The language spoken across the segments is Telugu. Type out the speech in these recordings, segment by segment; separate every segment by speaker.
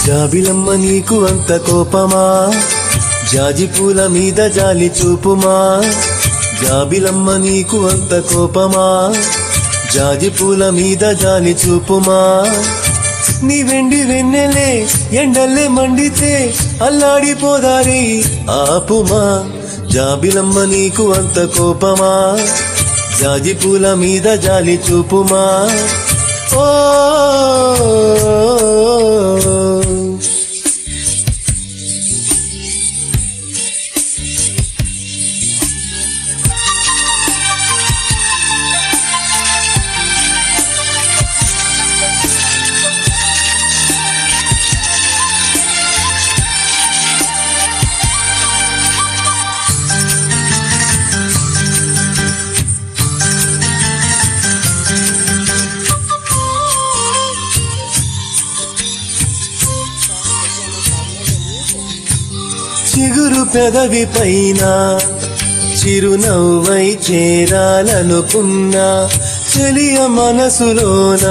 Speaker 1: జాబిలమ్మ నీకు అంత కోపమా, జాజి పూల మీద జాలి చూపుమా. జాబిలమ్మ నీకు అంత కోపమా, జాజి పూల మీద జాలి చూపుమా. నీ వెండి వెన్నెలే ఎండల్లే మండితే అల్లాడిపోదారి ఆపుమా. జాబిలమ్మ నీకు అంత కోపమా, జాజి పూల మీద జాలి చూపుమా. ఓ చిగురు పెదవి పైన చిరునవ్వై చేరాలనుకున్నా, చెలియ మనసులోన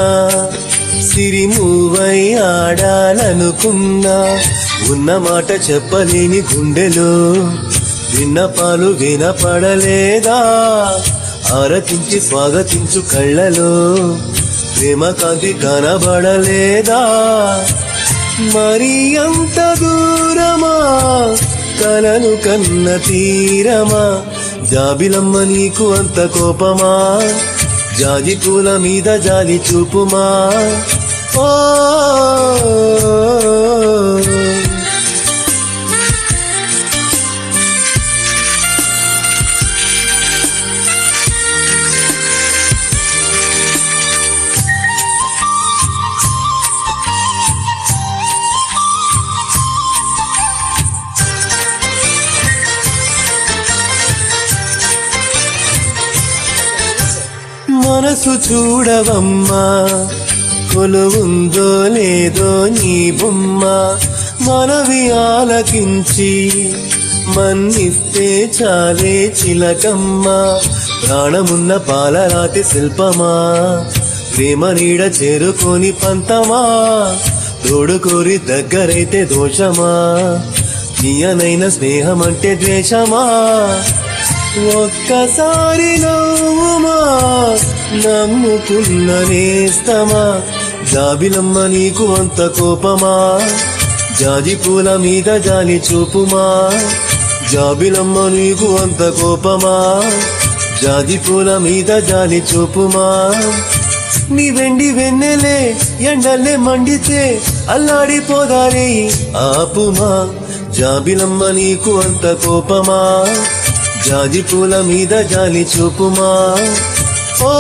Speaker 1: సిరిమూవై ఆడాలనుకున్నా. ఉన్న మాట చెప్పలేని గుండెలో విన్నపాలు వినపడలేదా? ఆరతించి స్వాగతించు కళ్ళలో ప్రేమ కాంతి కనబడలేదా? మరి అంత దూరమా కలను కన్న తీరమా? జాబిలమ్మ నీకు అంత కోపమా, జాజి పూల మీద జాలి చూపుమా. ఓ మనసు చూడవమ్మా, కొలువుందో లేదో నీ బొమ్మ. మనవి ఆలకించి మన్నిస్తే చాలే చిలకమ్మ. ప్రాణమున్న పాలరాతి శిల్పమా, ప్రేమ నీడ చేరుకొని పంతమా. తోడుకోరి దగ్గరైతే దోషమా, తీయనైన స్నేహమంటే ద్వేషమా. ఒక్కసారి నవ్వుమా, నమ్ముకున్న నేస్తమా. జాబిలమ్మ నీకు అంత కోపమా, జాజి పూల మీద జాలి చూపుమా. జాబిలమ్మ నీకు అంత కోపమా, జాజి పూల మీద జాలి చూపుమా. నీ వెండి వెన్నెలే ఎండల్లే మండితే అల్లాడిపోదారి ఆపుమా. జాబిలమ్మ నీకు అంత కోపమా, జాజి పూల మీద జాలి చూపుమా. ఓ